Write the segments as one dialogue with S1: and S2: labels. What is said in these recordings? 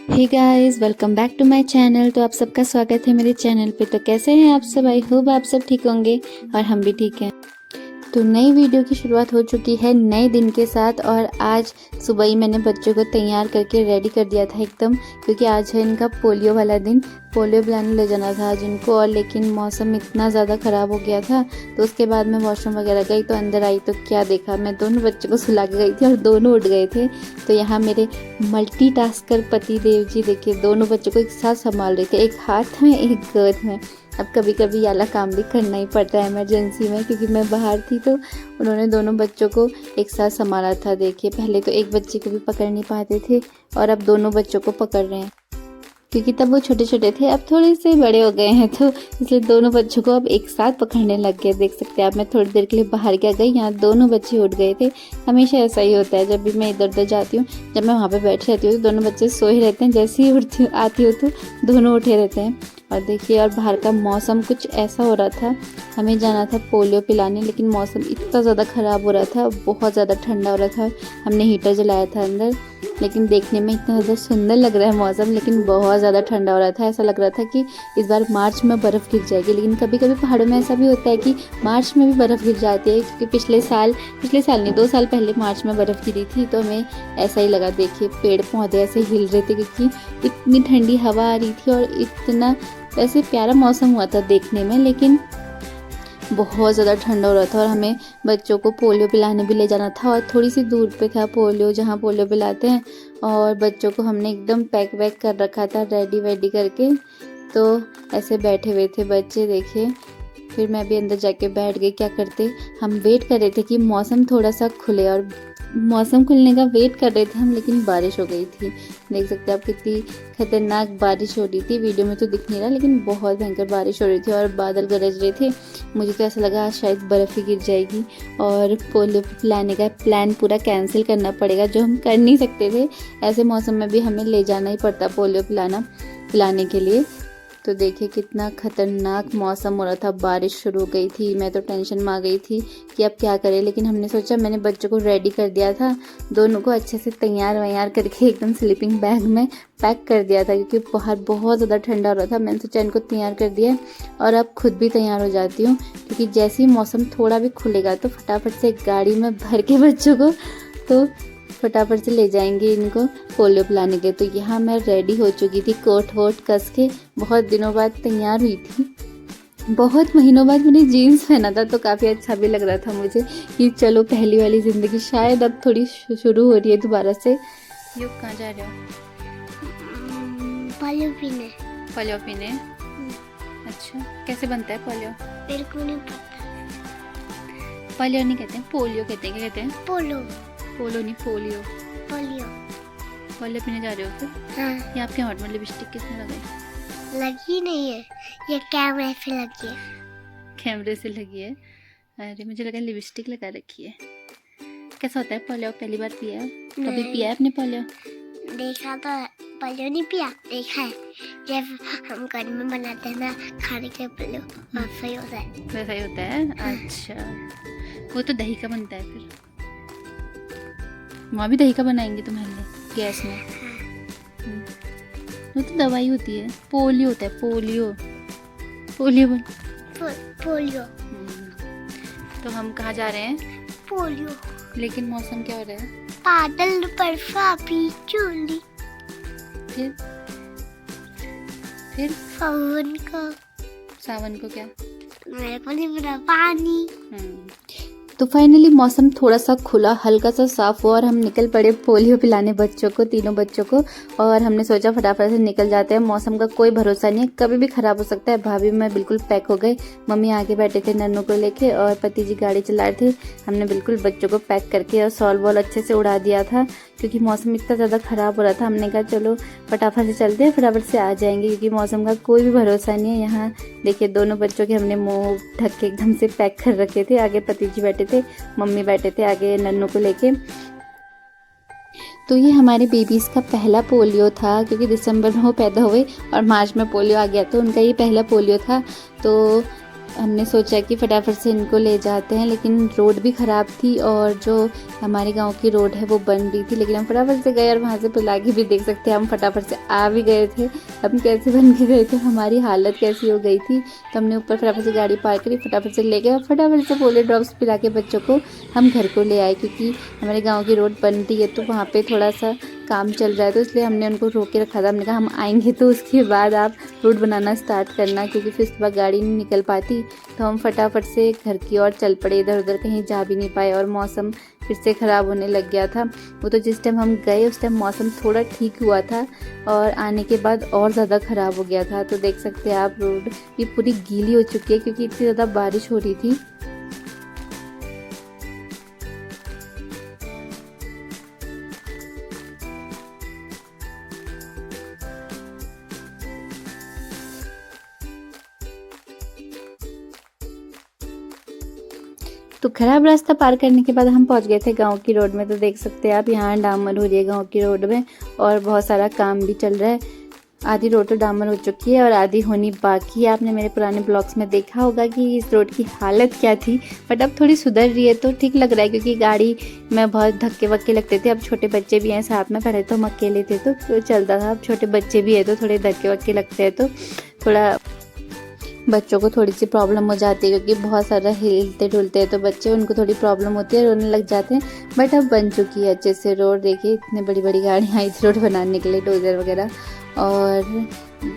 S1: Hey guys, welcome back to my channel. तो आप सबका स्वागत है मेरे चैनल पे। तो कैसे हैं आप सब? आई होप आप सब ठीक होंगे और हम भी ठीक हैं। तो नई वीडियो की शुरुआत हो चुकी है नए दिन के साथ। और आज सुबह ही मैंने बच्चों को तैयार करके रेडी कर दिया था एकदम, क्योंकि आज है इनका पोलियो वाला दिन। पोलियो पिलाने ले जाना था आज इनको। और लेकिन मौसम इतना ज़्यादा ख़राब हो गया था, तो उसके बाद मैं वॉशरूम वगैरह गई तो अंदर आई तो क्या देखा, मैं दोनों बच्चों को सुला के गई थी और दोनों उठ गए थे। तो यहाँ मेरे मल्टीटास्कर पति देव जी देखिए दोनों बच्चों को एक साथ संभाल रहे थे, एक हाथ में एक गोद में। अब कभी कभी ये वाला काम भी करना ही पड़ता है इमरजेंसी में, क्योंकि मैं बाहर थी तो उन्होंने दोनों बच्चों को एक साथ संभाला था। देखिए पहले तो एक बच्चे को भी पकड़ नहीं पाते थे और अब दोनों बच्चों को पकड़ रहे हैं, क्योंकि तब वो छोटे छोटे थे, अब थोड़े से बड़े हो गए हैं, तो इसलिए दोनों बच्चों को अब एक साथ पकड़ने लग गए। देख सकते हैं आप, मैं थोड़ी देर के लिए बाहर क्या गई, यहाँ दोनों बच्चे उठ गए थे। हमेशा ऐसा ही होता है, जब भी मैं इधर उधर जाती हूँ, जब मैं वहाँ पे बैठी रहती हूँ तो दोनों बच्चे सोए रहते हैं, जैसे ही उठती हूँ आती हूँ तो दोनों उठे रहते हैं। और देखिए, और बाहर का मौसम कुछ ऐसा हो रहा था, हमें जाना था पोलियो पिलाने, लेकिन मौसम इतना ज़्यादा ख़राब हो रहा था, बहुत ज़्यादा ठंडा हो रहा था। हमने हीटर जलाया था अंदर, लेकिन देखने में इतना ज़्यादा सुंदर लग रहा है मौसम, लेकिन बहुत ज़्यादा ठंडा हो रहा था। ऐसा लग रहा था कि इस बार मार्च में बर्फ़ गिर जाएगी। लेकिन कभी कभी पहाड़ों में ऐसा भी होता है कि मार्च में भी बर्फ़ गिर जाती है, क्योंकि पिछले साल नहीं 2 साल पहले मार्च में बर्फ़ गिरी थी, तो हमें ऐसा ही लगा। देखिए पेड़ पौधे ऐसे हिल रहे थे, क्योंकि इतनी ठंडी हवा आ रही थी और इतना वैसे प्यारा मौसम हुआ था देखने में, लेकिन बहुत ज़्यादा ठंडा हो रहा था। और हमें बच्चों को पोलियो पिलाने भी ले जाना था, और थोड़ी सी दूर पे था पोलियो, जहाँ पोलियो पिलाते हैं। और बच्चों को हमने एकदम पैक वैक कर रखा था, रेडी वेडी करके। तो ऐसे बैठे हुए थे बच्चे, देखिए। फिर मैं भी अंदर जाके बैठ गई। क्या करते, हम वेट कर रहे थे कि मौसम थोड़ा सा खुले, और मौसम खुलने का वेट कर रहे थे हम, लेकिन बारिश हो गई थी। देख सकते हैं आप कितनी खतरनाक बारिश हो रही थी। वीडियो में तो दिख नहीं रहा, लेकिन बहुत भयंकर बारिश हो रही थी और बादल गरज रहे थे। मुझे तो ऐसा लगा शायद बर्फ़ ही गिर जाएगी और पोलियो पिलाने का प्लान पूरा कैंसिल करना पड़ेगा, जो हम कर नहीं सकते थे। ऐसे मौसम में भी हमें ले जाना ही पड़ता पोलियो पिलाने के लिए। तो देखिए कितना खतरनाक मौसम हो रहा था, बारिश शुरू हो गई थी। मैं तो टेंशन में आ गई थी कि अब क्या करें, लेकिन हमने सोचा, मैंने बच्चों को रेडी कर दिया था, दोनों को अच्छे से तैयार वैयार करके एकदम स्लीपिंग बैग में पैक कर दिया था, क्योंकि बाहर बहुत ज़्यादा ठंडा हो रहा था। मैंने सोचा इनको तैयार कर दिया और अब खुद भी तैयार हो जाती हूँ, क्योंकि जैसे ही मौसम थोड़ा भी खुलेगा तो फटाफट से गाड़ी में भर के बच्चों को तो फटाफट से ले जाएंगे इनको पोलियो पिलाने के। तो यहाँ मैं रेडी हो चुकी थी, कोट वोट कस के, बहुत दिनों बाद तैयार हुई थी। बहुत महीनों बाद मैंने जीन्स पहना था, तो काफ़ी अच्छा भी लग रहा था मुझे कि चलो पहली वाली ज़िंदगी शायद अब थोड़ी शुरू हो रही है दोबारा से। युग कहाँ जा रहे हो?
S2: पोलियो पीने।
S1: पोलियो पीने? अच्छा, कैसे बनता है पोलियो?
S2: मेरे को नहीं पता।
S1: पोलियो नहीं कहते हैं, पोलियो कहते हैं। क्या कहते हैं?
S2: पोलो
S1: पोलो नहीं, पोलियो।
S2: पोलियो।
S1: पोलियो पीने जा रहे हो फिर?
S2: हाँ,
S1: ये आपके होंठ में लिपस्टिक किसने लगाई?
S2: लगी नहीं है, ये कैमरे पे लगी है।
S1: कैमरे से लगी है? अरे मुझे लगा लिपस्टिक लगा रखी है। कैसा होता है पोलियो? पहली बार पिया है? कभी पिया है आपने पोलियो?
S2: देखा तो पोलियो नहीं पिया, देखा है। जब हम घर में बनाते हैं ना खाने के पोलियो, वैसा ही होता है।
S1: वैसा ही होता है? अच्छा, वो तो दही का बनता है। फिर वहाँ भी दही का बनाएंगे तुम्हारे लिए गैस में? वो तो दवाई होती है, पोलियो होता है, पोलियो। Polio
S2: polio.
S1: तो हम कहाँ जा रहे हैं?
S2: पोलियो।
S1: लेकिन मौसम क्या हो रहा है?
S2: बादल बर्फा भी चोली।
S1: फिर सावन को क्या?
S2: मेरे को नहीं पता, पानी।
S1: तो फाइनली मौसम थोड़ा सा खुला, हल्का सा साफ हुआ और हम निकल पड़े पोलियो पिलाने बच्चों को, तीनों बच्चों को। और हमने सोचा फटाफट से निकल जाते हैं, मौसम का कोई भरोसा नहीं है, कभी भी खराब हो सकता है। भाभी मैं बिल्कुल पैक हो गए, मम्मी आगे बैठे थे नन्नू को लेके और पति जी गाड़ी चला रहे थे। हमने बिल्कुल बच्चों को पैक करके और सॉल वॉल अच्छे से उड़ा दिया था, क्योंकि मौसम इतना ज़्यादा ख़राब हो रहा था। हमने कहा चलो फटाफट से चलते हैं, फटाफट से आ जाएंगे, क्योंकि मौसम का कोई भी भरोसा नहीं है। यहाँ देखिए दोनों बच्चों के हमने मुँह ढक के एकदम से पैक कर रखे थे। आगे पति जी बैठे थे, मम्मी बैठे थे आगे नन्नू को लेके। तो ये हमारे बेबीज़ का पहला पोलियो था, क्योंकि दिसंबर में वो पैदा हुए और मार्च में पोलियो आ गया, तो उनका ये पहला पोलियो था। तो हमने सोचा कि फटाफट से इनको ले जाते हैं, लेकिन रोड भी ख़राब थी और जो हमारे गांव की रोड है वो बन रही थी। लेकिन हम फटाफट से गए और वहाँ से पिला के भी देख सकते हैं, हम फटाफट से आ भी गए थे। हम कैसे बन के गए थे, हमारी हालत कैसी हो गई थी। तो हमने ऊपर फटाफट से गाड़ी पार्क करी, फटाफट से ले गए और फटाफट से पोलियो ड्रॉप्स पिला के बच्चों को हम घर को ले आए, क्योंकि हमारे गाँव की रोड बन रही है तो वहाँ पर थोड़ा सा काम चल रहा है, तो इसलिए हमने उनको रोक के रखा था। हमने कहा हम आएंगे तो उसके बाद आप रोड बनाना स्टार्ट करना, क्योंकि फिर उसके बाद गाड़ी नहीं निकल पाती। तो हम फटाफट से घर की ओर चल पड़े, इधर उधर कहीं जा भी नहीं पाए और मौसम फिर से ख़राब होने लग गया था। वो तो जिस टाइम हम गए उस टाइम मौसम थोड़ा ठीक हुआ था और आने के बाद और ज़्यादा ख़राब हो गया था। तो देख सकते हैं आप रोड भी पूरी गीली हो चुकी है, क्योंकि इतनी ज़्यादा बारिश हो रही थी। तो खराब रास्ता पार करने के बाद हम पहुंच गए थे गांव की रोड में। तो देख सकते हैं आप यहाँ डामर हो रही है गांव की रोड में और बहुत सारा काम भी चल रहा है। आधी रोड तो डामर हो चुकी है और आधी होनी बाकी है। आपने मेरे पुराने ब्लॉग्स में देखा होगा कि इस रोड की हालत क्या थी, बट अब थोड़ी सुधर रही है तो ठीक लग रहा है, क्योंकि गाड़ी में बहुत धक्के वक्के लगते थे। अब छोटे बच्चे भी हैं साथ में, पहले तो हम अकेले थे तो चलता था, अब छोटे बच्चे भी है तो थोड़े धक्के वक्के लगते हैं, तो थोड़ा बच्चों को थोड़ी सी प्रॉब्लम हो जाती है, क्योंकि बहुत सारा हिलते डुलते हैं तो बच्चे, उनको थोड़ी प्रॉब्लम होती है, रोने लग जाते हैं। बट अब बन चुकी है अच्छे से रोड। देखिए इतनी बड़ी बड़ी गाड़ियाँ आई थी रोड बनाने के लिए, डोजर वगैरह, और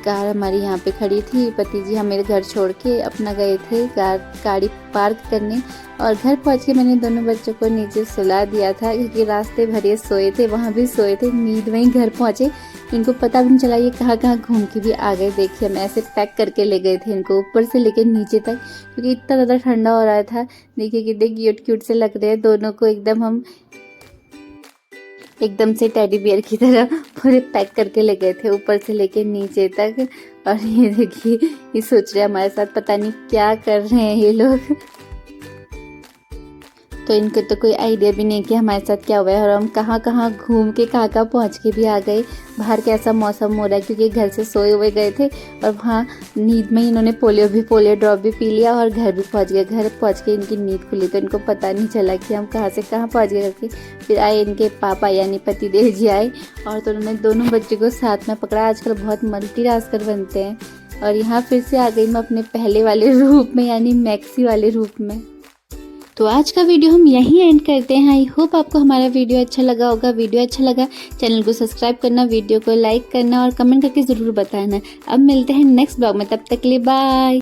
S1: कार हमारी यहाँ पे खड़ी थी। पति जी हम मेरे घर छोड़ के अपना गए थे गाड़ी पार्क करने, और घर पहुँच के मैंने दोनों बच्चों को नीचे सुला दिया था, क्योंकि रास्ते भर सोए थे, वहाँ भी सोए थे। नींद में ही घर पहुँचे, इनको पता भी नहीं चला ये कहाँ कहाँ घूम के भी आ गए। देखिए हम ऐसे पैक करके ले गए थे इनको ऊपर से लेकर नीचे तक, क्योंकि इतना ज़्यादा ठंडा हो रहा था। देखिए कितने क्यूट क्यूट से लग रहे हैं दोनों को, एकदम से टेडी बियर की तरह पूरे पैक करके ले गए थे ऊपर से लेके नीचे तक। और ये देखिए ये सोच रहे हैं हमारे साथ पता नहीं क्या कर रहे हैं ये लोग। तो इनको तो कोई आइडिया भी नहीं कि हमारे साथ क्या हुआ है, और हम कहाँ कहाँ घूम के कहाँ कहाँ पहुँच के भी आ गए। बाहर कैसा मौसम हो रहा है, क्योंकि घर से सोए हुए गए थे और वहाँ नींद में इन्होंने पोलियो ड्रॉप भी पी लिया और घर भी पहुँच गए। घर पहुँच के इनकी नींद खुली तो इनको पता नहीं चला कि हम कहाँ से कहाँ पहुँच गए करके। फिर आए इनके पापा यानी पति देव जी आए, और तो उन्होंने दोनों बच्चों को साथ में पकड़ा। आजकल बहुत मल्टीटास्कर बनते हैं। और यहाँ फिर से आ गई मैं अपने पहले वाले रूप में, यानी मैक्सी वाले रूप में। तो आज का वीडियो हम यहीं एंड करते हैं। आई होप आपको हमारा वीडियो अच्छा लगा होगा। वीडियो अच्छा लगा चैनल को सब्सक्राइब करना, वीडियो को लाइक करना और कमेंट करके ज़रूर बताना। अब मिलते हैं नेक्स्ट ब्लॉग में, तब तक के लिए बाय।